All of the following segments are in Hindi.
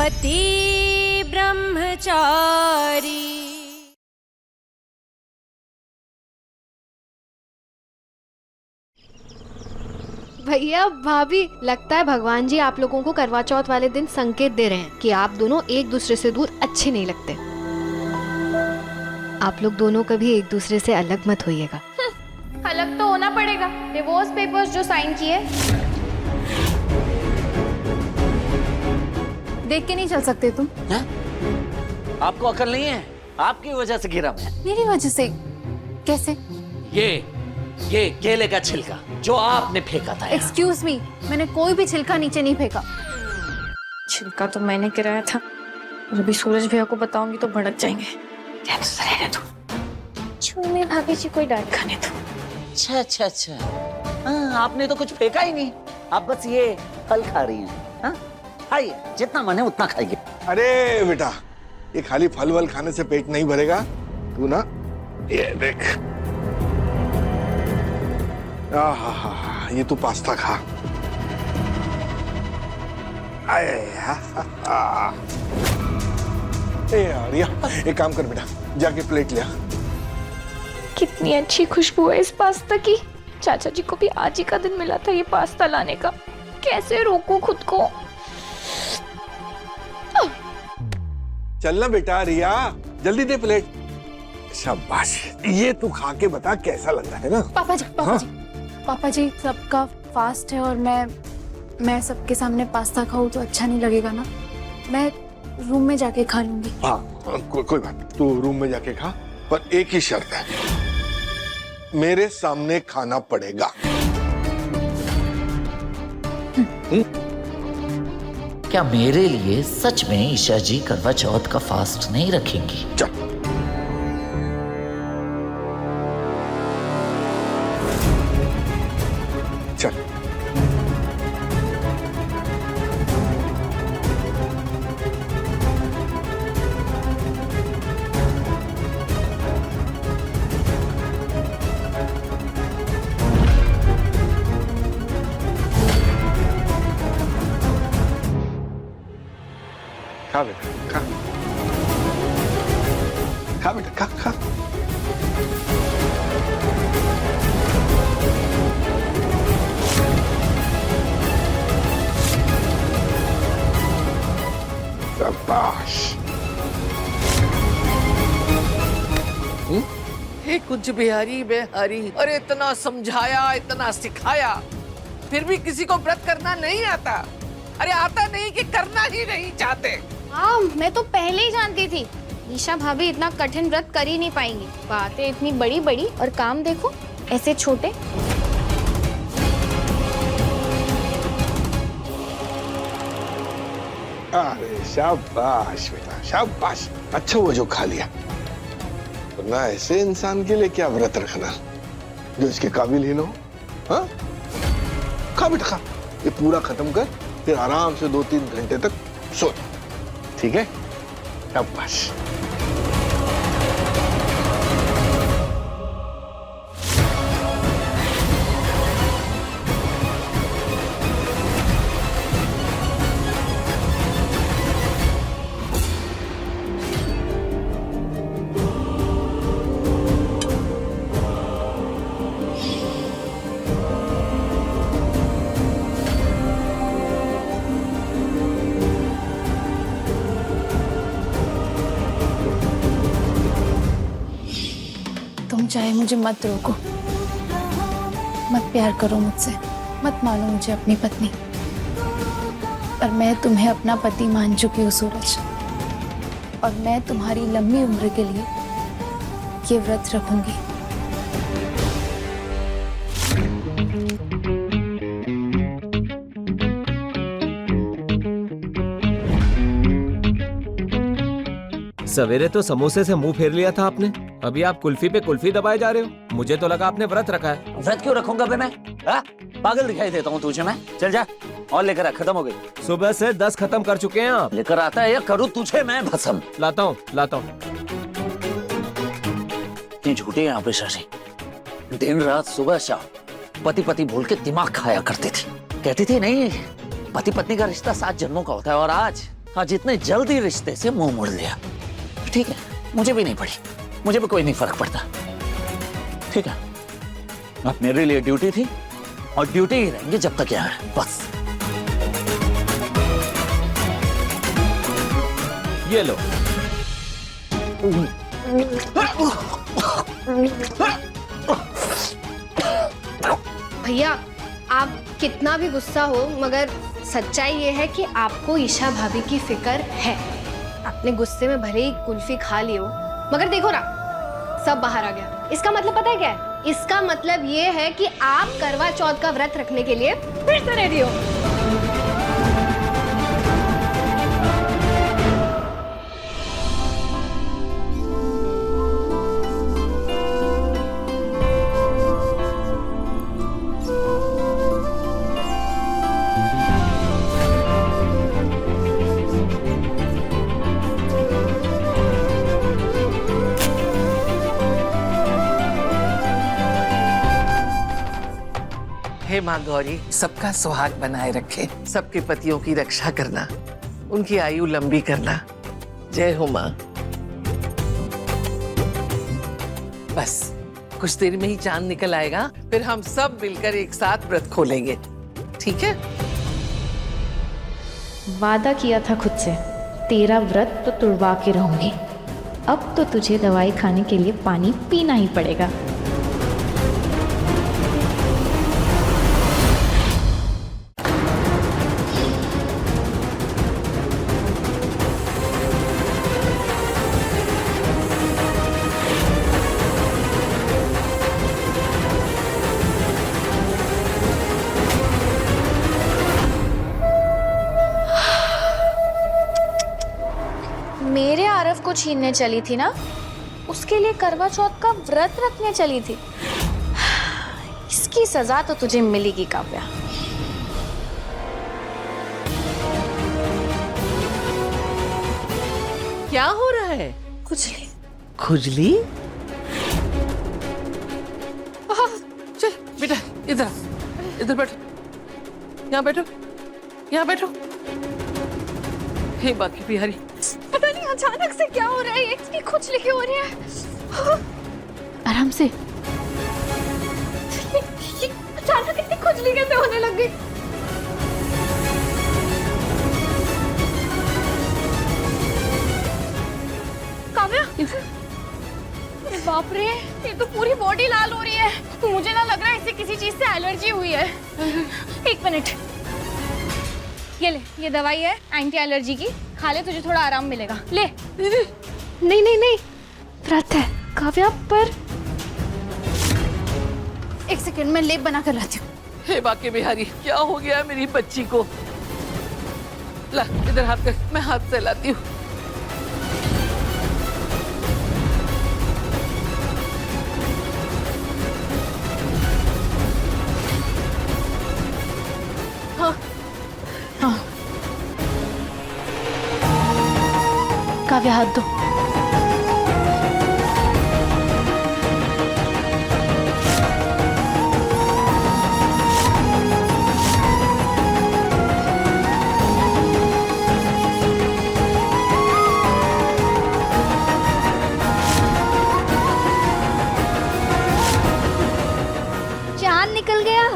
पति ब्रह्मचारी। भैया भाभी, लगता है भगवान जी आप लोगों को करवा चौथ वाले दिन संकेत दे रहे हैं कि आप दोनों एक दूसरे से दूर अच्छे नहीं लगते। आप लोग दोनों कभी एक दूसरे से अलग मत होइएगा। अलग तो होना पड़ेगा, डिवोर्स पेपर्स जो साइन किए। देख के नहीं चल सकते तुम? है? आपको अकल नहीं है? आपकी वजह से गिरा मैं। मेरी वजह से? कैसे? ये केले का छिलका जो आपने फेंका था। एक्सक्यूज मी, मैंने कोई भी छिलका नीचे नहीं फेंका। छिलका तो मैंने गिराया था। जब भी सूरज भैया को बताऊंगी तो भड़क जाएंगे। रहने दो। चूमे भाभी जी कोई डांट खाने दो। अच्छा। हाँ, आपने तो कुछ फेंका ही नहीं। आप बस ये फल खा रही हैं। हाँ? खाइए, जितना मन है उतना खाइए। अरे बेटा, ये खाली फल वल खाने से पेट नहीं भरेगा। तू ना ये देख, आहा, ये तू पास्ता खा। यार एक काम कर बेटा, जाके प्लेट ले आ। कितनी अच्छी खुशबू है इस पास्ता की। चाचा जी को भी आज ही का दिन मिला था ये पास्ता लाने का। कैसे रोकूं खुद को? चलना बेटा, रिया जल्दी दे प्लेट। शाबाश, ये तू खा के बता कैसा लग रहा है ना। पापा जी सबका फास्ट है और मैं सबके सामने पास्ता खाऊं तो अच्छा नहीं लगेगा ना। मैं रूम में जाके खा लूंगी। हाँ, कोई बात नहीं, तू रूम में जाके खा, पर एक ही शर्त है, मेरे सामने खाना पड़ेगा। क्या मेरे लिए सच में ईशा जी करवा चौथ का फास्ट नहीं रखेंगी? चल चल। खा बेटा, खा बेटा, खा। शाबाश। हे कुछ बिहारी बेहारी, अरे इतना समझाया, इतना सिखाया, फिर भी किसी को व्रत करना नहीं आता। अरे आता नहीं कि करना ही नहीं चाहते। हाँ, मैं तो पहले ही जानती थी ईशा भाभी इतना कठिन व्रत कर ही नहीं पाएंगी। बातें इतनी बड़ी बड़ी और काम देखो ऐसे छोटे। अरे शाबाश बेटा, शाबाश। अच्छा वो जो खा लिया, वरना ऐसे इंसान के लिए क्या व्रत रखना जो इसके काबिल ही ना हो। हाँ, खा बेटा खा, ये पूरा खत्म कर, फिर आराम से 2-3 घंटे तक सो जा, ठीक है? शाबाश। तुम चाहे मुझे मत रोको, मत प्यार करो मुझसे, मत मानो मुझे अपनी पत्नी, पर मैं तुम्हें अपना पति मान चुकी हूँ सूरज। और मैं तुम्हारी लंबी उम्र के लिए ये व्रत रखूंगी। सवेरे तो समोसे से मुंह फेर लिया था आपने, अभी आप कुल्फी पे कुल्फी दबाए जा रहे हो। मुझे तो लगा आपने व्रत रखा है। व्रत क्यों रखूंगा बे मैं? पागल दिखाई देता हूँ तुझे मैं? चल जा और लेकर आ, खत्म हो गई। सुबह से 10 खत्म कर चुके हैं आप। लेकर आता है या करूँ तुझे मैं भस्म? लाता हूँ। इतनी झूठी है यहाँ पे शशि, दिन रात सुबह शाम पति पति बोल के दिमाग खाया करती थी। कहती थी नहीं, पति पत्नी का रिश्ता 7 जन्मों का होता है, और आज आज इतने जल्दी रिश्ते से मुंह मोड़ लिया। ठीक है, मुझे भी नहीं पड़ी, मुझे भी कोई नहीं फर्क पड़ता। ठीक है, अब मेरे लिए ड्यूटी थी और ड्यूटी ही रहेंगे जब तक यहाँ है, बस। ये लो। भैया आप कितना भी गुस्सा हो, मगर सच्चाई ये है कि आपको ईशा भाभी की फिक्र है। आपने गुस्से में भले ही कुल्फी खा ली हो, मगर देखो ना सब बाहर आ गया। इसका मतलब पता है क्या है? इसका मतलब ये है कि आप करवा चौथ का व्रत रखने के लिए फिर से रेडी हो। हे माँ गौरी, सबका सुहाग बनाए रखे, सबके पतियों की रक्षा करना, उनकी आयु लंबी करना। जय हो माँ। बस कुछ देर में ही चांद निकल आएगा, फिर हम सब मिलकर एक साथ व्रत खोलेंगे, ठीक है? वादा किया था खुद से, तेरा व्रत तो तुड़वा के रहूंगी। अब तो तुझे दवाई खाने के लिए पानी पीना ही पड़ेगा। मेरे आरव को छीनने चली थी ना, उसके लिए करवा चौथ का व्रत रखने चली थी। इसकी सजा तो तुझे मिलेगी काव्या। क्या हो रहा है? खुजली। खुजली? चल बेटा, इधर इधर बैठो, यहाँ बैठो, यहाँ बैठो। हे बाकी बिहारी, पता नहीं अचानक से क्या हो रहा है, इतनी खुजली क्यों हो रही है? आराम से। ये अचानक इतनी खुजली कैसे होने लग गई? काव्या, अरे बाप रे, ये तो पूरी बॉडी लाल हो रही है। मुझे ना लग रहा है इसे किसी चीज से एलर्जी हुई है। एक मिनट, ये ले, ये दवाई है एंटी एलर्जी की, खा ले, तुझे थोड़ा आराम मिलेगा। ले। नहीं नहीं नहीं, व्रत है काव्या, पर एक सेकंड में लेप बना कर लाती हूँ। हे बाकी बिहारी, क्या हो गया मेरी बच्ची को? ला इधर हाथ कर, मैं हाथ से लाती हूँ। काव्या हाथ दो। चांद निकल गया।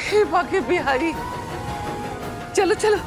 हे बाकी बिहारी, चलो चलो।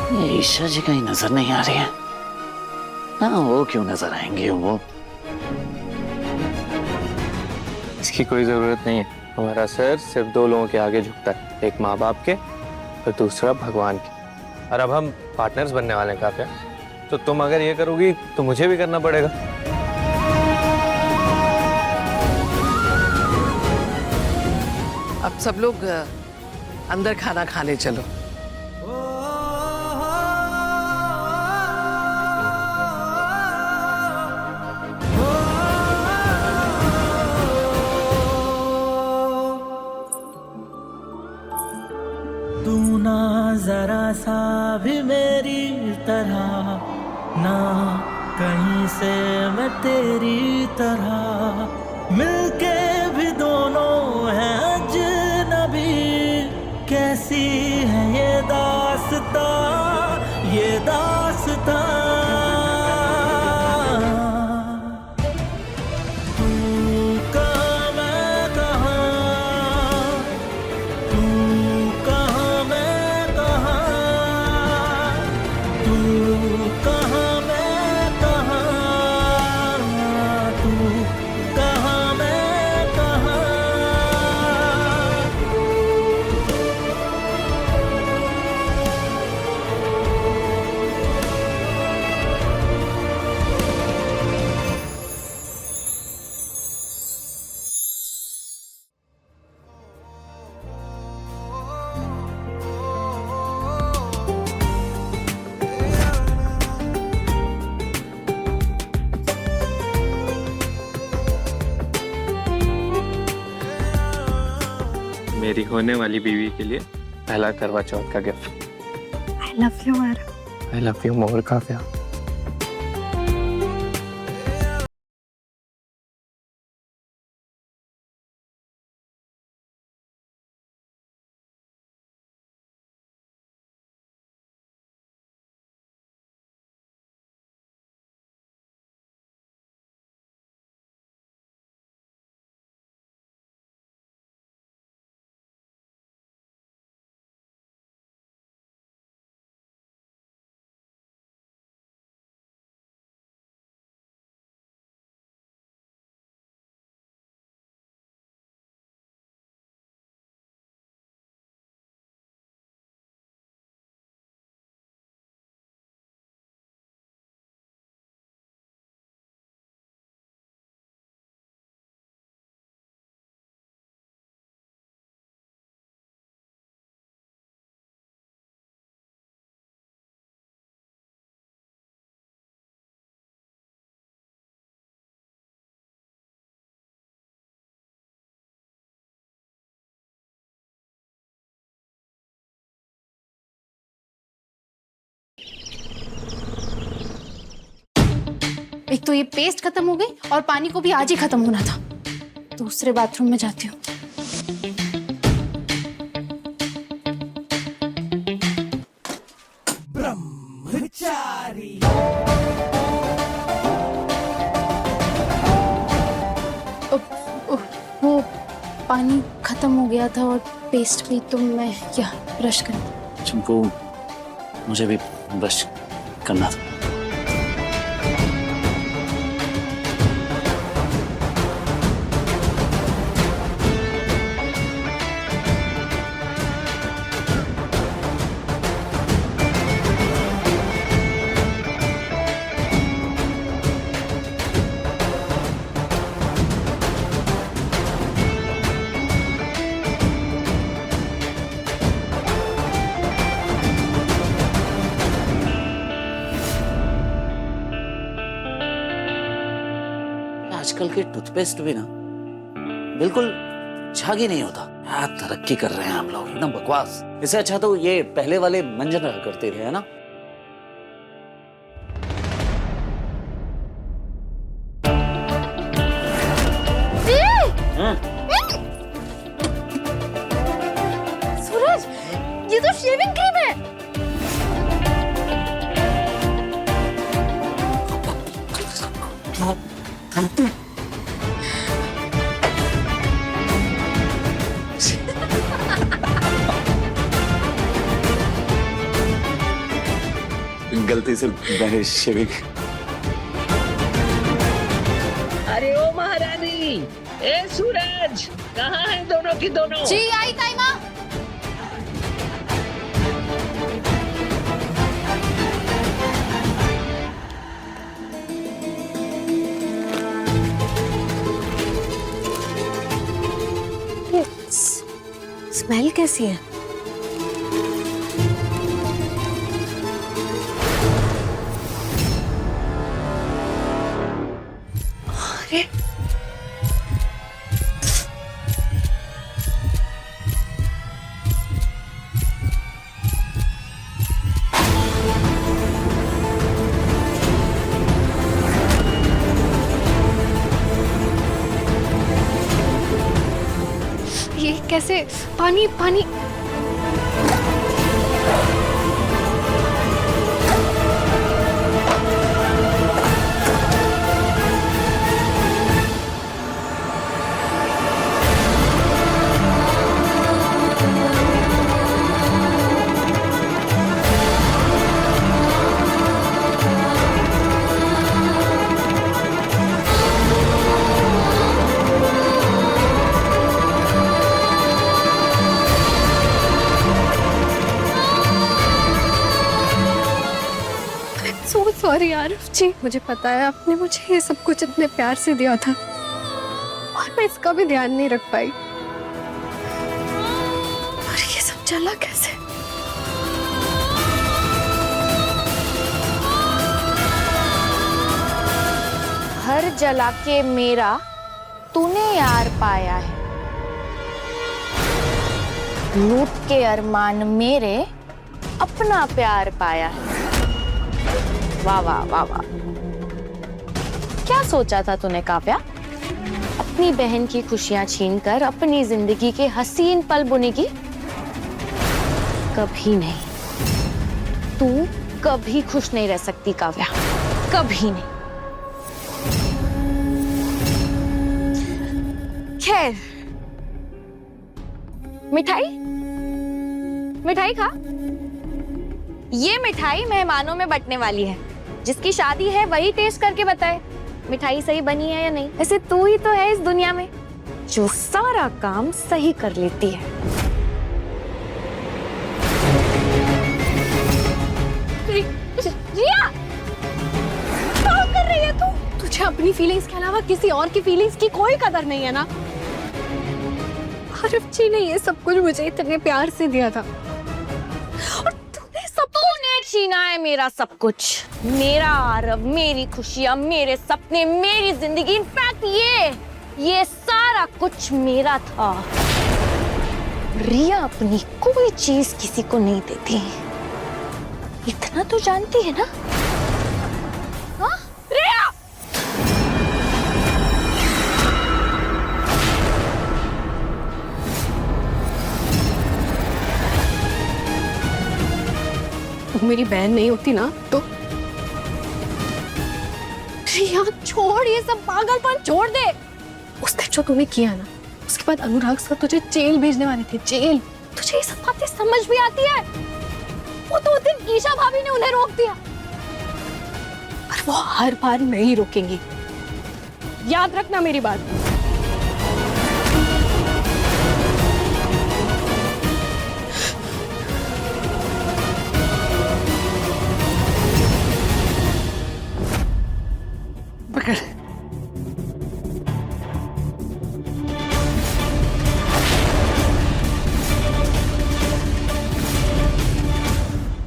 ये ईशा जी कहीं नजर नहीं आ रही है। हाँ, वो क्यों नजर आएंगे वो? इसकी कोई जरूरत नहीं है। हमारा सर सिर्फ दो लोगों के आगे झुकता है, एक माँ बाप के और दूसरा भगवान के। और अब हम पार्टनर्स बनने वाले हैं काफिया, तो तुम अगर ये करोगी तो मुझे भी करना पड़ेगा। अब सब लोग अंदर खाना खाने चलो। तू ना जरा सा भी मेरी तरह, ना कहीं से मैं तेरी तरह, मिलके भी दोनों हैं अजनबी। कैसी है ये दास्तां, ये दास्तां। तू कहाँ मैं कहाँ, तू कहाँ मैं कहाँ, तू कहाँ मैं कहाँ, तू कहाँ मैं कहाँ। मेरी होने वाली बीवी के लिए पहला करवा चौथ का gift. I love you Aarav. I love you more काफिया। एक तो ये पेस्ट खत्म हो गई और पानी को भी आज ही खत्म होना था। दूसरे बाथरूम में जाती हूँ। वो पानी खत्म हो गया था और पेस्ट भी, तो मैं क्या ब्रश कर। तुमको मुझे भी ब्रश करना था। आजकल के टूथपेस्ट भी ना बिल्कुल झाग ही नहीं होता। क्या तरक्की कर रहे हैं हम लोग, एकदम बकवास। इससे अच्छा तो ये पहले वाले मंजन रहा करते थे, है ना। सूरज, ये तो शेविंग क्रीम है। गलती से मैंने शेविंग। अरे ओ महारानी, ए सूरज, कहाँ हैं दोनों की दोनों? जी आई ताई माँ। स्मेल कैसी है? अरे ये कैसे? पानी पानी। सो सॉरी आरिफ जी, मुझे पता है आपने मुझे ये सब कुछ इतने प्यार से दिया था और मैं इसका भी ध्यान नहीं रख पाई। और ये सब चला कैसे? हर जला के मेरा तूने यार पाया है, लूट के अरमान मेरे अपना प्यार पाया है। वाह वाह वाह वाह, क्या सोचा था तूने काव्या? अपनी बहन की खुशियां छीनकर अपनी जिंदगी के हसीन पल बुनेगी? कभी नहीं, तू कभी खुश नहीं रह सकती काव्या, कभी नहीं। खैर, मिठाई मिठाई खा। ये मिठाई मेहमानों में बंटने वाली है, जिसकी शादी है वही टेस्ट करके बताए मिठाई सही बनी है या नहीं। ऐसे तू ही तो है इस दुनिया में जो सारा काम सही कर लेती है। रिया, क्या कर रही है तू? तुझे अपनी फीलिंग्स के अलावा किसी और की फीलिंग्स की कोई कदर नहीं है ना? आरिफ जी ने ये सब कुछ मुझे इतने प्यार से दिया था और तूने छीना है मेरा सब कुछ, मेरा आरव, मेरी खुशियां, मेरे सपने, मेरी जिंदगी। इनफैक्ट ये सारा कुछ मेरा था। रिया अपनी कोई चीज किसी को नहीं देती, इतना तो जानती है ना? हाँ? रिया! तुम मेरी बहन नहीं होती ना तो। रिया छोड़ ये सब पागलपन, छोड़ दे। उस दिन जो तूने किया ना, उसके बाद अनुराग सर तुझे जेल भेजने वाले थे, जेल। तुझे ये सब बातें समझ भी आती है? वो तो उस दिन ईशा भाभी ने उन्हें रोक दिया, पर वो हर बार नहीं रोकेंगी, याद रखना मेरी बात। पकड़।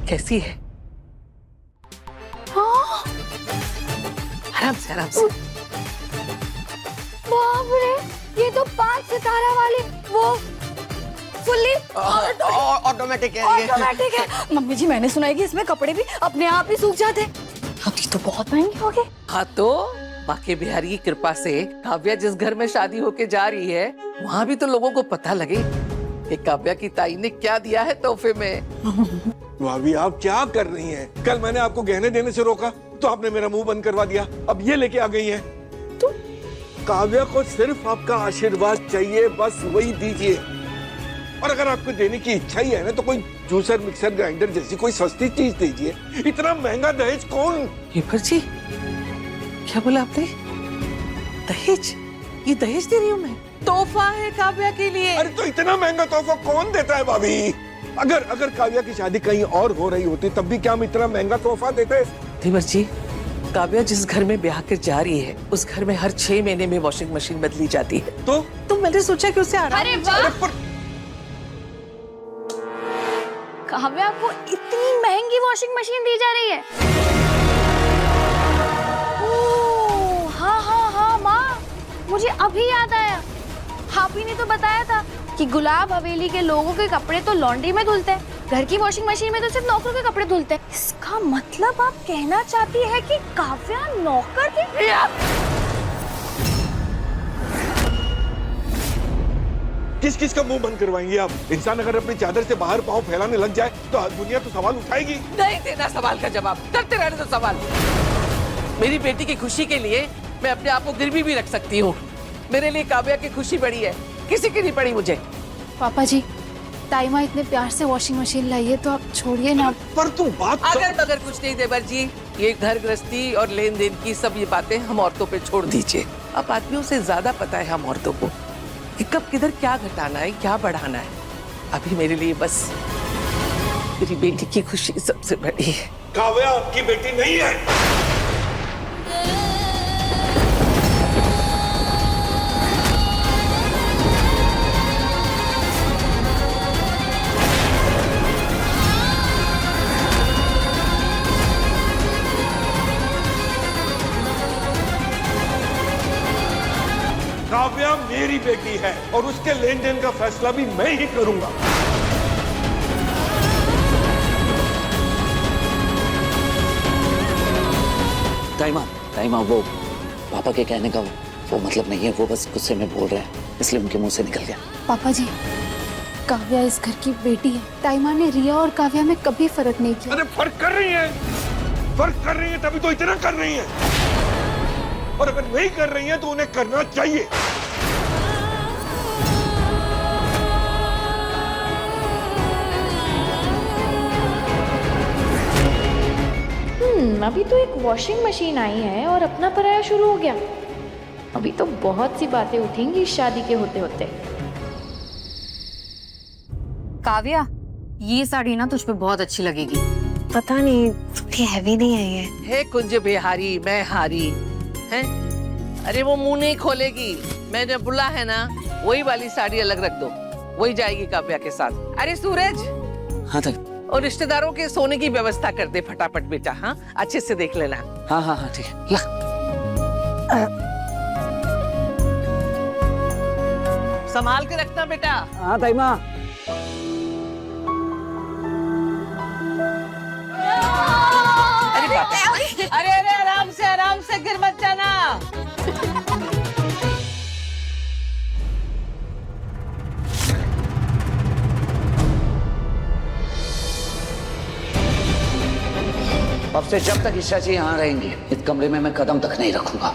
कैसी है? हाँ? आराम से आराम से। बाप रे, ये तो 5 सितारा वाली वो फुल्ली ऑटोमेटिक है ये। ऑटोमेटिक है। मम्मी जी, मैंने सुना है कि इसमें कपड़े भी अपने आप ही सूख जाते। अभी तो बहुत महंगी हो गई। हाँ तो बाकी बिहारी की कृपा से काव्या जिस घर में शादी होके जा रही है, वहाँ भी तो लोगों को पता लगे कि काव्या की ताई ने क्या दिया है तोहफे में। भाभी आप क्या कर रही हैं? कल मैंने आपको गहने देने से रोका तो आपने मेरा मुंह बंद करवा दिया, अब ये लेके आ गई हैं। तो काव्या को सिर्फ आपका आशीर्वाद चाहिए, बस वही दीजिए। और अगर आपको देने की इच्छा ही है ना तो कोई जूसर मिक्सर ग्राइंडर जैसी कोई सस्ती चीज दीजिए। इतना महंगा दहेज कौन? हेपर जी, क्या बोला आपने? दहेज? ये दहेज दे रही हूँ मैं? तोहफा है काव्या के लिए। अरे तो इतना महंगा तोहफा कौन देता है भाभी? अगर काव्या की शादी कहीं और हो रही होती तब भी क्या हम इतना महंगा तोहफा देते? धीवर जी, काव्या जिस घर में ब्याह कर जा रही है उस घर में हर 6 महीने में वॉशिंग मशीन बदली जाती है। तो मैंने सोचा कि उसे आराम। अरे वाह, काव्या को इतनी महंगी वॉशिंग मशीन दी जा रही है? ओह, हाँ माँ, मुझे अभी याद आया। हापी ने तो बताया था कि गुलाब हवेली के लोगों के कपड़े तो लॉन्ड्री में धुलते हैं, घर की वॉशिंग मशीन में तो सिर्फ नौकर के कपड़े धुलते हैं। इसका मतलब आप कहना चाहती है कि काव्या नौकर की? किस किस का मुंह बंद करवाएंगे आप? इंसान अगर अपनी चादर से बाहर पांव फैलाने लग जाए तो दुनिया तो सवाल उठाएगी। नहीं देना सवाल का जवाब, करते रहने दो सवाल। मेरी बेटी की खुशी के लिए मैं अपने आप को गिरवी भी रख सकती हूँ। मेरे लिए काव्या की खुशी बड़ी है, किसी की नहीं पड़ी मुझे। पापा जी, ताईमा इतने प्यार से वॉशिंग मशीन लाई है तो आप छोड़िए ना। पर तुम बात अगर मगर कुछ नहीं देवर जी, ये घर गृहस्थी और लेन देन की सब ये बातें हम औरतों पे छोड़ दीजिए। अब आदमियों से ज्यादा पता है हम औरतों को कि कब किधर क्या घटाना है, क्या बढ़ाना है। अभी मेरे लिए बस मेरी बेटी की खुशी सबसे बड़ी है। काव्या आपकी बेटी नहीं है। काव्या मेरी बेटी है और उसके लेन देन का फैसला भी मैं ही करूंगा। ताईमा, वो पापा के कहने का वो मतलब नहीं है, वो बस गुस्से में बोल रहे हैं इसलिए उनके मुंह से निकल गया। पापा जी, काव्या इस घर की बेटी है। ताईमा ने रिया और काव्या में कभी फर्क नहीं किया। अरे फर्क कर रही है तभी तो इतना कर रही है। और अगर नहीं कर रही है तो उन्हें करना चाहिए। अभी तो एक वॉशिंग मशीन आई है और अपना पराया शुरू हो गया। अभी तो बहुत सी बातें उठेंगी शादी के होते होते। काव्या, ये साड़ी ना तुझ पे बहुत अच्छी लगेगी। पता नहीं थोड़ी हैवी नहीं है ये। हे कुंज बिहारी मैं हारी हैं? अरे वो मुंह नहीं खोलेगी। मैंने बोला है ना, वही वाली साड़ी अलग रख दो, वही जाएगी काव्या के साथ। अरे सूरज, हाँ तक और रिश्तेदारों के सोने की व्यवस्था कर दे फटाफट बेटा। हाँ, अच्छे से देख लेना। हाँ ठीक है। ला संभाल के रखना बेटा। हाँ ताईमा। अरे बाबा, अरे आराम से गिर मत जाना। अब से जब तक ईशा जी यहाँ रहेंगी इस कमरे में मैं कदम तक नहीं रखूंगा।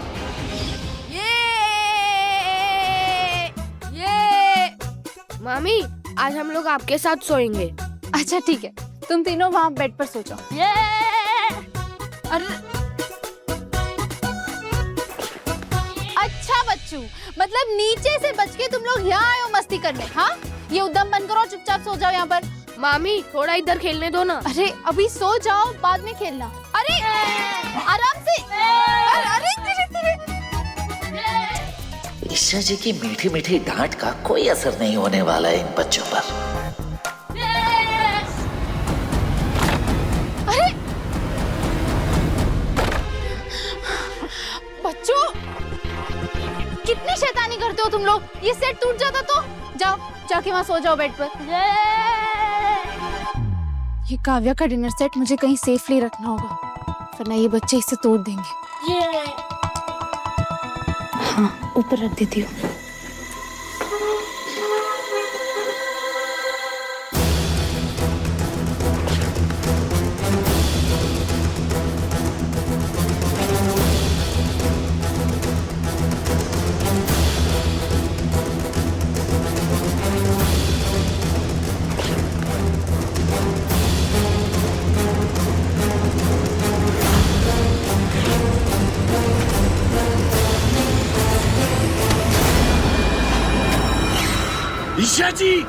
मामी, आज हम लोग आपके साथ सोएंगे। अच्छा ठीक है, तुम तीनों वहाँ बेड पर सो जाओ। अरे अच्छा बच्चू, मतलब नीचे से बच के तुम लोग यहाँ आए हो मस्ती करने? हाँ, ये उद्यम बंद करो, चुपचाप सो जाओ यहाँ पर। मामी, थोड़ा इधर खेलने दो ना। अरे अभी सो जाओ, बाद में खेलना। अरे आराम से। अरे ईशा जी की मीठी मीठी डांट का कोई असर नहीं होने वाला है इन बच्चों पर। अरे बच्चों, कितनी शैतानी करते हो तुम लोग। ये सेट टूट जाता तो जाओ, जाके वहां सो जाओ बेड पर। ये काव्या का डिनर सेट मुझे कहीं सेफली रखना होगा, वरना ये बच्चे इसे तोड़ देंगे। हाँ, ऊपर रख देती हूँ। ईशा जी,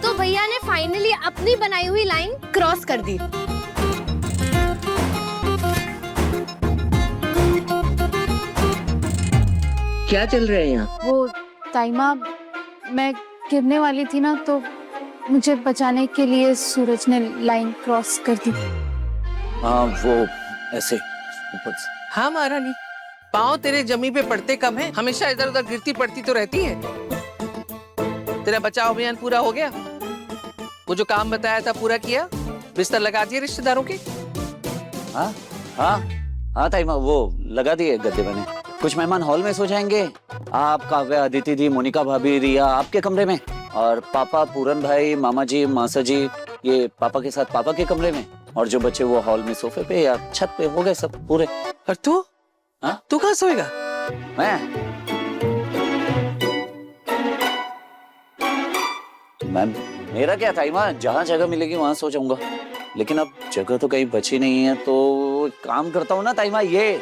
तो भैया ने फाइनली अपनी बनाई हुई लाइन क्रॉस कर दी। क्या चल रहा है यहाँ? वो ताइमा, मैं गिरने वाली थी ना, तो मुझे बचाने के लिए सूरज ने लाइन क्रॉस कर दी। हाँ वो ऐसे ऊपर से। हाँ महारानी, पाँव तेरे जमी पे पड़ते कम है, हमेशा इधर उधर गिरती पड़ती तो रहती है। तेरा बचाव अभियान पूरा हो गया? वो जो काम बताया था पूरा किया? बिस्तर लगा दिए रिश्तेदारों के? हाँ हाँ हाँ ताइमा, वो लगा दिए गद्दे बने। कुछ मेहमान हॉल में सो जाएंगे, आप, काव्या, अदिति दी, मोनिका भाभी, रिया आपके कमरे में, और पापा, पूरन भाई, मामा जी, मासा जी ये पापा के साथ पापा के कमरे में, और जो बच्चे वो हॉल में सोफे पे या छत पे। हो गए सब पूरे। और तू? हाँ? तू कहाँ सोएगा? मैम मेरा क्या ताइमा, जहाँ जगह मिलेगी वहां सो जाऊंगा, लेकिन अब जगह तो कहीं बची नहीं है, तो काम करता हूँ ना ताइमा, ये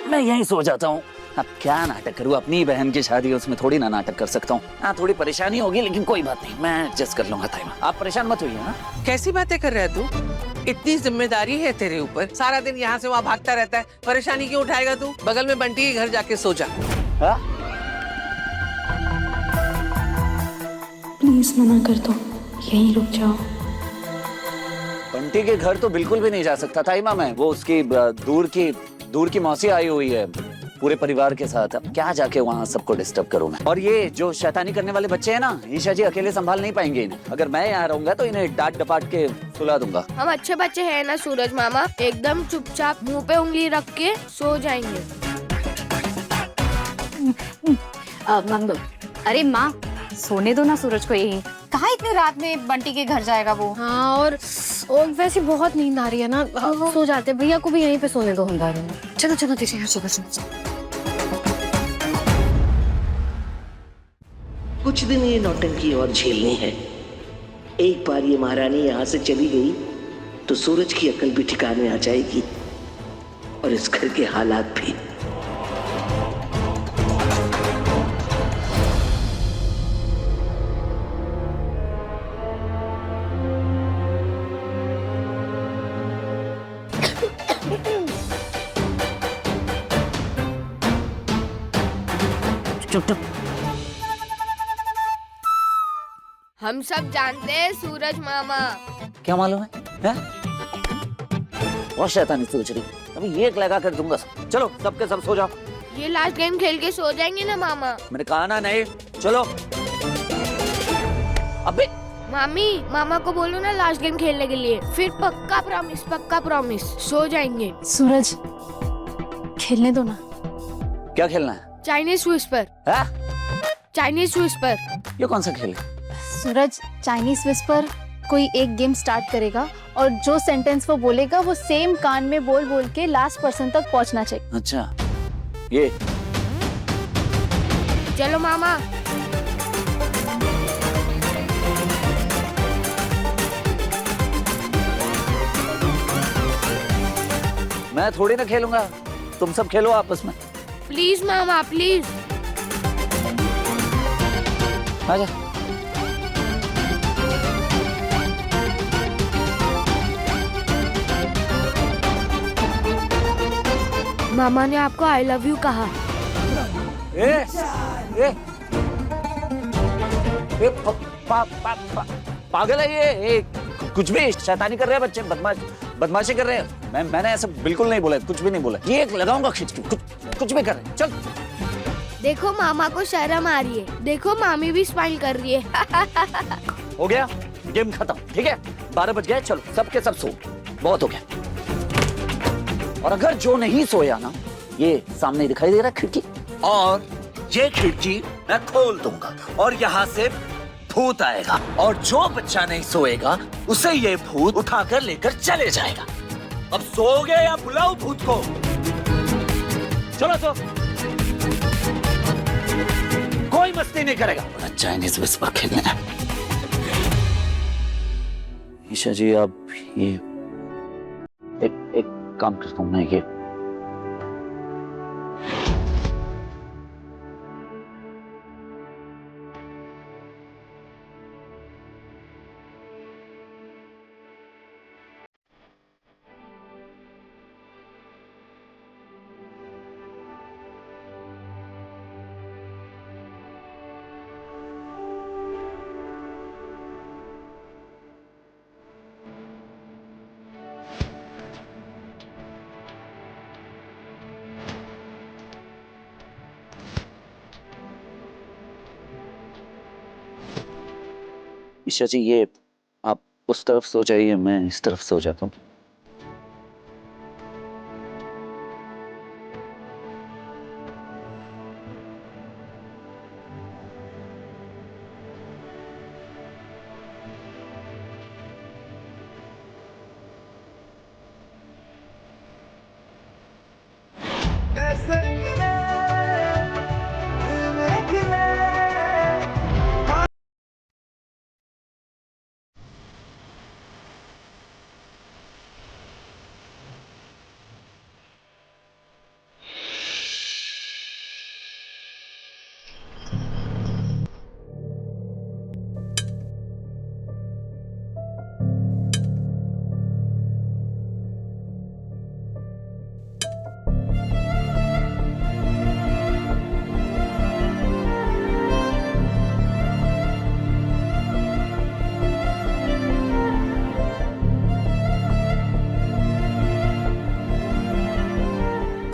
मैं यहीं सो जाता हूँ। अब क्या नाटक करूँ, अपनी बहन की शादी है, उसमें थोड़ी ना नाटक कर सकता हूँ। हाँ थोड़ी परेशानी होगी, लेकिन कोई बात नहीं, मैं एडजस्ट कर लूंगा ताइमा, आप परेशान मत होइए। हाँ कैसी बातें कर रहा है तू? इतनी जिम्मेदारी है तेरे ऊपर, सारा दिन यहाँ से वहाँ भागता रहता है, परेशानी क्यों उठाएगा तू? बगल में बंटी के घर जाके सो जा। हाँ? प्लीज मना कर दो, यहीं रुक जाओ। बंटी के घर तो बिल्कुल भी नहीं जा सकता ताइमा मैं, वो उसकी दूर की मौसी आई हुई है पूरे परिवार के साथ। अब क्या जाके वहाँ सबको डिस्टर्ब करूँ मैं? और ये जो शैतानी करने वाले बच्चे हैं ना, ईशा जी अकेले संभाल नहीं पाएंगे इन्हें। अगर मैं यहाँ रहूंगा तो इन्हें डांट डपाट के सुला दूंगा। हम अच्छे बच्चे हैं ना सूरज मामा, एकदम चुपचाप मुंह पे उंगली रख के सो जाएंगे। अरे माँ, सोने दो ना सूरज को यही। कहाँ इतनी रात में बंटी के घर जाएगा वो? हाँ, और वैसे बहुत नींद आ रही है ना, सो जाते। भैया को भी यहीं पे सोने दो। चलो चलो दीजिए यहाँ सुबह। कुछ दिन ये नौटंकी और झेलनी है। एक बार ये महारानी यहाँ से चली गई तो सूरज की अकल भी ठिकाने आ जाएगी और इस घर के हालात भी। चुप चुप। हम सब जानते हैं सूरज मामा। क्या मालूम है? बहुत शैतानी सोच रही, अभी एक लगा कर दूंगा। चलो सबके सब सो जाओ। ये लास्ट गेम खेल के सो जाएंगे ना मामा? मैंने कहा ना नहीं। चलो। अबे मामी, मामा को बोलो ना लास्ट गेम खेलने के लिए, फिर पक्का प्रॉमिस सो जाएंगे। सूरज, खेलने दो ना। क्या खेलना है? Chinese whisper. Chinese whisper. ये कौन सा खेल है? सूरज, चाइनीज विस्पर कोई एक गेम स्टार्ट करेगा और जो सेंटेंस वो बोलेगा वो सेम कान में बोल बोल के लास्ट पर्सन तक पहुंचना चाहिए। अच्छा ये। चलो मामा। मैं थोड़ी ना खेलूंगा, तुम सब खेलो आपस में। Please mama please. आजा। मामा ने आपको आई लव यू कहा। पागल है ये। कुछ भी शैतानी कर रहे हैं बच्चे, बदमाशी कर रहे हैं। मैंने ऐसा बिल्कुल नहीं बोला, कुछ भी नहीं बोला। ये लगाऊंगा खींच के, कुछ भी कर रहे हैं। चल देखो मामा को शर्म आ रही है, देखो मामी भी स्माइल कर रही है। हो गया, गेम खत्म। ठीक है, 12 बज गए, चलो सबके सब सो, बहुत हो गया। और अगर जो नहीं सोया ना, ये सामने दिखाई दे रहा खिड़की, और ये खिड़की मैं खोल दूंगा और यहाँ से भूत आएगा, और जो बच्चा नहीं सोएगा उसे ये भूत उठाकर लेकर चले जाएगा। अब सोओगे या बुलाओ भूत को? चलो सो। कोई मस्ती नहीं करेगा। चाइनीज विस्पर खेलने है। ईशा जी, आप ये एक काम करता हूँ मैं, ये ईशा जी, ये आप उस तरफ सो जाइए, मैं इस तरफ सो जाता हूँ।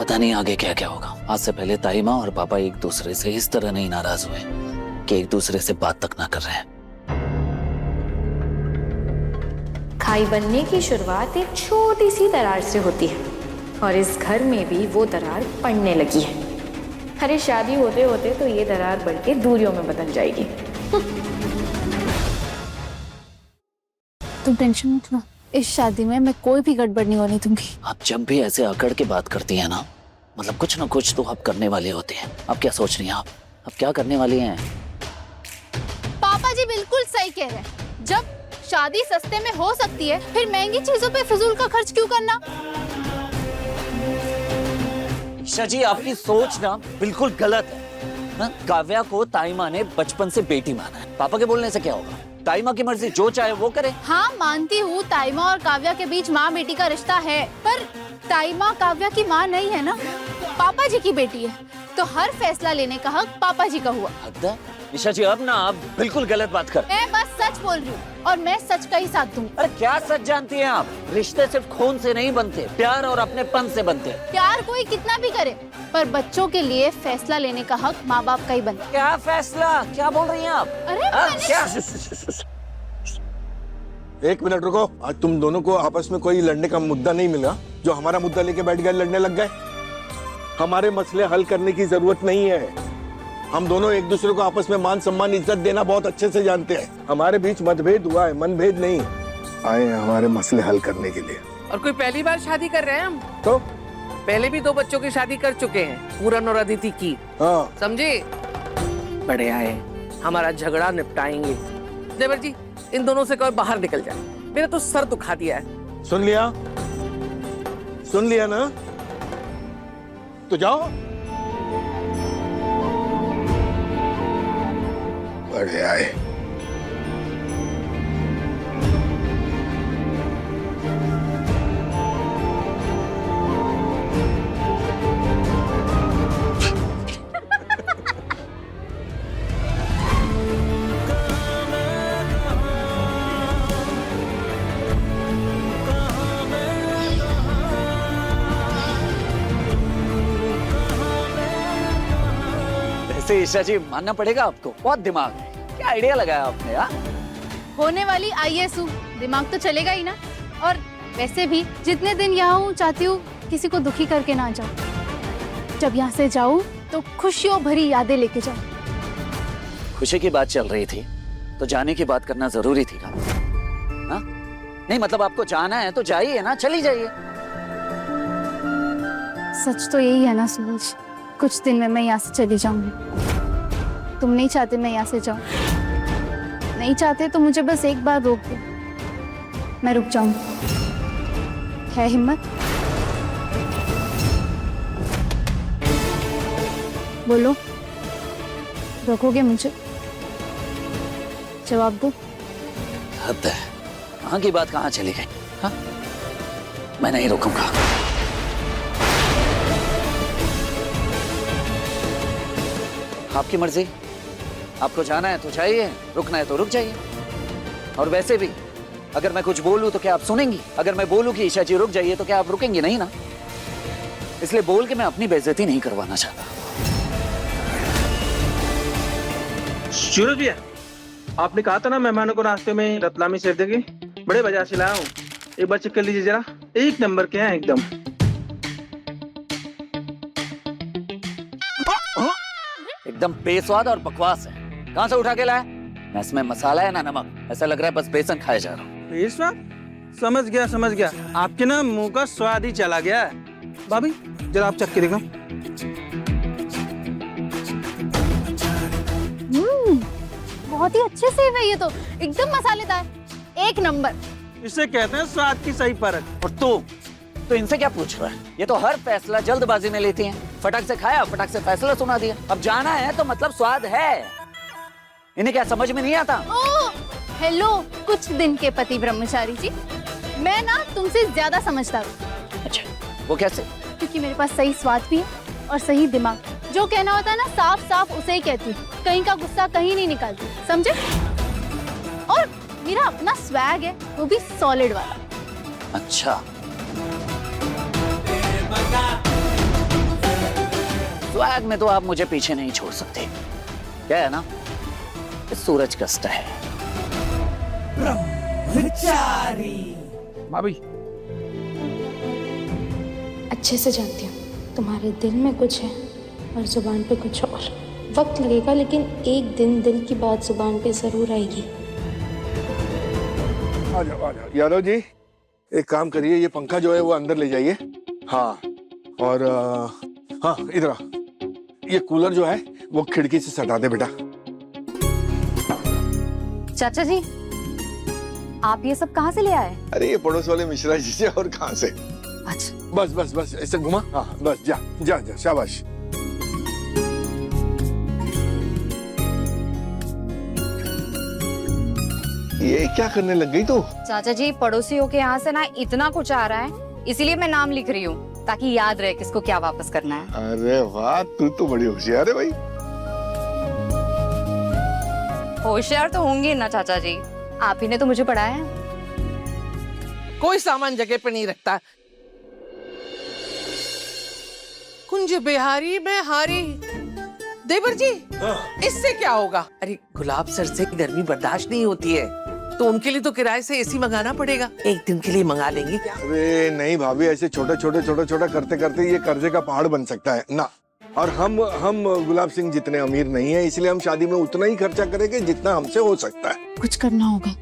पता नहीं आगे क्या क्या होगा। आज से पहले ताई माँ और पापा एक दूसरे से इस तरह नहीं नाराज हुए कि एक दूसरे से बात तक ना कर रहे हैं। खाई बनने की शुरुआत एक छोटी सी दरार से होती है, और इस घर में भी वो दरार पड़ने लगी है। अरे शादी होते होते तो ये दरार बढ़ के दूरियों में बदल जाएगी। तुम टेंशन मत लो, इस शादी में मैं कोई भी गड़बड़ नहीं होने दूंगी। आप जब भी ऐसे अकड़ के बात करती हैं ना, मतलब कुछ ना कुछ तो आप करने वाले होते हैं। अब क्या सोच रही हैं आप? अब क्या करने वाली हैं? पापा जी बिल्कुल सही कह रहे हैं। जब शादी सस्ते में हो सकती है, फिर महंगी चीजों पे फिजूल का खर्च क्यों करना? ईशा जी, आपकी सोच ना बिल्कुल गलत है। हाँ? काव्या को ताई माँ ने बचपन से बेटी माना है। पापा के बोलने से क्या होगा? ताई माँ की मर्जी, जो चाहे वो करे। हाँ मानती हूँ, ताई माँ और काव्या के बीच माँ बेटी का रिश्ता है, पर ताई माँ काव्या की माँ नहीं है ना, पापा जी की बेटी है, तो हर फैसला लेने का हक पापा जी का हुआ। हद है ईशा जी, अब ना आप बिल्कुल गलत बात कर। मैं बस सच बोल रही हूँ और मैं सच का ही साथ दूंगी। अरे क्या सच जानती हैं आप? रिश्ते सिर्फ खून से नहीं बनते, प्यार और अपनेपन से बनते हैं। प्यार कोई कितना भी करे, पर बच्चों के लिए फैसला लेने का हक माँ बाप का ही बनता है। क्या फैसला? क्या बोल रही हैं आप? अरे क्या? एक मिनट रुको। आज तुम दोनों को आपस में कोई लड़ने का मुद्दा नहीं मिला, जो हमारा मुद्दा लेके बैठ गए, लड़ने लग गए। हमारे मसले हल करने की जरूरत नहीं है। हम दोनों एक दूसरे को आपस में मान सम्मान इज्जत देना बहुत अच्छे से जानते हैं। हमारे बीच मतभेद हुआ है, मनभेद नहीं। आए हैं हमारे मसले हल करने के लिए। और कोई पहली बार शादी कर रहे हैं हम? तो पहले भी 2 बच्चों की शादी कर चुके हैं, पूरन और अदिति की। हाँ, समझे? बढ़िया है, हमारा झगड़ा निपटाएंगे। देवर जी, इन दोनों से कोई बाहर निकल जाए, मेरा तो सर दुखा दिया है। सुन लिया? सुन लिया ना? तो जाओ। बढ़िया है। वैसे ईशा जी मानना पड़ेगा आपको, बहुत दिमाग है। क्या आइडिया लगाया आपने यार। होने वाली IAS हूँ, दिमाग तो चलेगा ही ना। और वैसे भी जितने दिन यहाँ हूँ चाहती हूँ किसी को दुखी करके ना जाऊँ। जब यहाँ से जाऊँ तो खुशियों भरी यादें लेके जाऊँ। खुशी की बात चल रही थी तो जाने की बात करना जरूरी थी ना? हाँ? नहीं मतलब आपको जाना है तो जाइए ना, चली जाइए। सच तो यही है ना सूरज, कुछ दिन में मैं यहाँ से चली जाऊंगी। तुम नहीं चाहते मैं यहाँ से जाऊं, नहीं चाहते तो मुझे बस एक बार रोक दो, मैं रुक जाऊंगी। है हिम्मत? बोलो, रोकोगे मुझे? जवाब दो। हद है, वहां की बात कहाँ चली गई? हाँ? मैं नहीं रोकूंगा। आपकी मर्जी, आपको जाना है तो जाइए, रुकना है तो रुक जाइए। और वैसे भी अगर मैं कुछ बोलूं तो क्या आप सुनेंगी? अगर मैं बोलूं कि ईशा जी रुक जाइए तो क्या आप रुकेंगी नहीं ना? इसलिए बोल के मैं अपनी बेइज्जती नहीं करवाना चाहता। सूरज भैया, आपने कहा था ना मेहमानों को नाश्ते में रतलामी सेव देंगे, बड़े बाजार से लाया हूँ, एक बार चेक कर लीजिए जरा, एक नंबर के हैं एकदम। एकदम बेस्वाद और बकवास है। कहां से उठा के लाया? ना इसमें मसाला है ना नमक, ऐसा लग रहा है बस बेसन खाया जा रहा हूँ। बेस्वाद? समझ गया, आपके ना मुंह का स्वाद ही चला गया है। भाभी जरा आप चख के देखो। बहुत ही अच्छे सेव है ये तो, एकदम मसालेदार, एक नंबर। इसे कहते हैं स्वाद की सही परख। और तो इनसे क्या पूछ रहा है? ये तो हर फैसला जल्दबाजी में लेती हैं। फटक से खाया, फटक से फैसला सुना दिया। अब जाना है तो मतलब स्वाद है। इन्हें क्या समझ में नहीं आता? ओह, हेलो कुछ दिन के पति ब्रह्मचारी जी, मैं ना तुमसे ज्यादा समझदार हूँ। अच्छा, वो कैसे? क्योंकि मेरे पास सही स्वाद भी है और सही दिमाग। जो कहना होता है ना साफ साफ उसे ही कहती हूँ, कहीं का गुस्सा कहीं नहीं निकालती, समझे? और मेरा अपना स्वैग है, वो भी सॉलिड वाला। अच्छा, स्वैग में तो आप मुझे पीछे नहीं छोड़ सकते। क्या है ना, सूरज कष्ट है। भाभी अच्छे से जानती हूँ तुम्हारे दिल में कुछ है और जुबान पे कुछ और। वक्त लगेगा लेकिन एक दिन दिल की बात जुबान पे जरूर आएगी। आ जाओ यादव जी, एक काम करिए, ये पंखा जो है वो अंदर ले जाइए। हाँ, और हाँ इधर आ, ये कूलर जो है वो खिड़की से सटा दे बेटा। चाचा जी, आप ये सब कहाँ से ले आए? अरे ये पड़ोस वाले मिश्रा जी से, और कहाँ से। अच्छा, बस ऐसे घुमा। हाँ बस, जा शाबाश। ये क्या करने लग गई तू? चाचा जी पड़ोसियों के यहाँ से ना इतना कुछ आ रहा है, इसीलिए मैं नाम लिख रही हूँ ताकि याद रहे किसको क्या वापस करना है। अरे वाह, तू तो बड़ी होशियार है भाई। होशियार तो होंगी ना चाचा जी, आप ही ने तो मुझे पढ़ाया है। कोई सामान जगह पे नहीं रखता। कुंज बिहारी में हारी। देवर जी, इससे क्या होगा? अरे गुलाब सर से गर्मी बर्दाश्त नहीं होती है, तो उनके लिए तो किराए से एसी मंगाना पड़ेगा। एक दिन के लिए मंगा लेंगे क्या? अरे नहीं भाभी, ऐसे छोटा करते करते ये कर्जे का पहाड़ बन सकता है ना। और हम गुलाब सिंह जितने अमीर नहीं है, इसलिए हम शादी में उतना ही खर्चा करेंगे जितना हमसे हो सकता है। कुछ करना होगा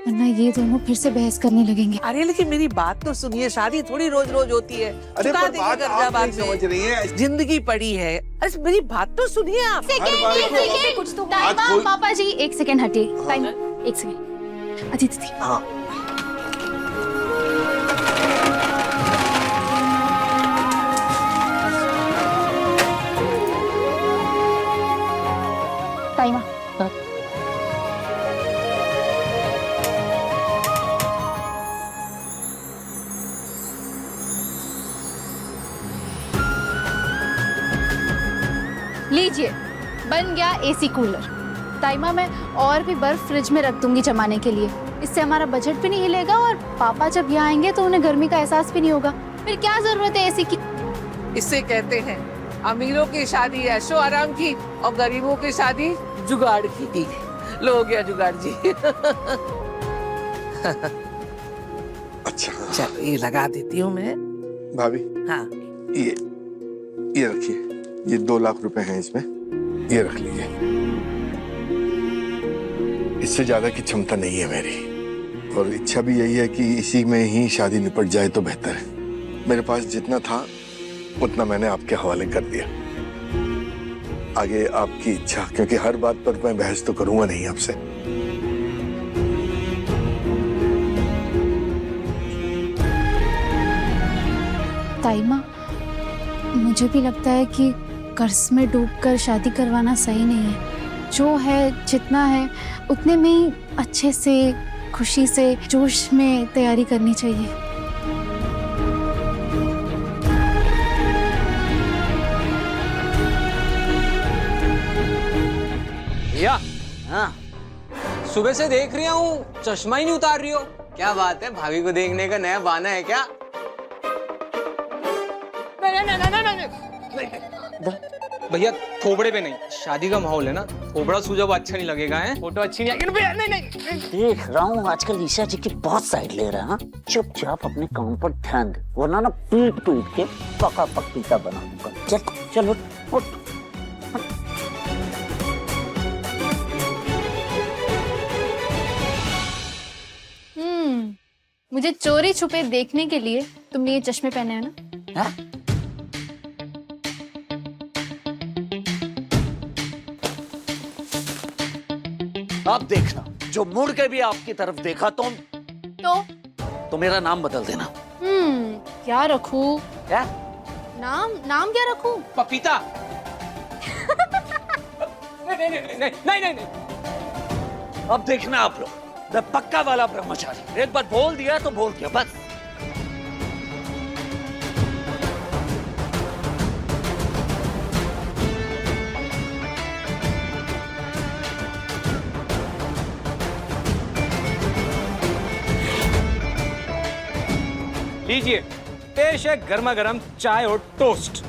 वरना ये दोनों फिर से बहस करने लगेंगे। अरे लेकिन मेरी बात तो सुनिए, शादी थोड़ी रोज रोज होती है। अरे चुका पर देंगे बात कर्जा आप बाद नहीं में। समझ रही है। जिंदगी पड़ी है। अरे मेरी बात तो सुनिए आप। कुछ तो पापा जी, एक सेकेंड हटिए। टाइम, एक सेकेंड। अदिति, हाँ टाइम। लीजिए, बन गया एसी कूलर। टाइमा मैं और भी बर्फ फ्रिज में रख दूंगी जमाने के लिए, इससे हमारा बजट भी नहीं हिलेगा और पापा जब यहाँ आएंगे तो उन्हें गर्मी का एहसास भी नहीं होगा। फिर क्या जरूरत है एसी की? इससे कहते हैं अमीरों की शादी ऐशो आराम की और गरीबों की शादी जुगाड़ की। लो हो गया जुगाड़ जी। अच्छा चलो ये लगा देती हूँ मैं। भाभी, हाँ ये रखिए, ये 2 लाख रुपए हैं इसमें, ये रख लीजिए। इससे ज्यादा की क्षमता नहीं है मेरी, और इच्छा भी यही है कि इसी में ही शादी निपट जाए तो बेहतर है। मेरे पास जितना था उतना मैंने आपके हवाले कर दिया। आगे आपकी इच्छा, क्योंकि हर बात पर मैं बहस तो करूंगा नहीं आपसे। ताई माँ, मुझे भी लगता है कि कर्ज में डूबकर शादी करवाना सही नहीं है। जो है जितना है उतने में ही अच्छे से, खुशी से, जोश में तैयारी करनी चाहिए। भैया, हाँ सुबह से देख रही हूँ चश्मा ही नहीं उतार रही हो। क्या बात है, भाभी को देखने का नया बहाना है क्या? भैया थोबड़े पे नहीं, शादी का माहौल है ना, थोबड़ा सूझा हुआ अच्छा नहीं लगेगा है, फोटो अच्छी नहीं आएगी। भैया नहीं। देख रहा हूँ आजकल ईशा जी की बहुत साइड ले रहा है। हाँ? चुपचाप अपने काम पर ध्यान दे, वरना ना पीट पीट के पका पक्का बना दूंगा। चल चल उठ। मुझे चोरी छुपे देखने के लिए तुमने ये चश्मे पहने हैं ना? हाँ? अब देखना, जो मुड़ के भी आपकी तरफ देखा तो मेरा नाम बदल देना। क्या रखूं? क्या नाम क्या रखूं? पपीता। नहीं। अब देखना आप लोग, मैं पक्का वाला ब्रह्मचारी, एक बार बोल दिया तो बोल दिया बस। लीजिए, पेश है गर्मा गर्म चाय और टोस्ट।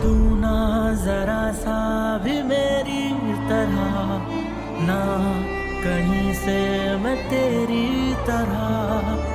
तू ना जरा सा भी मेरी तरह, ना कहीं से मैं तेरी तरह।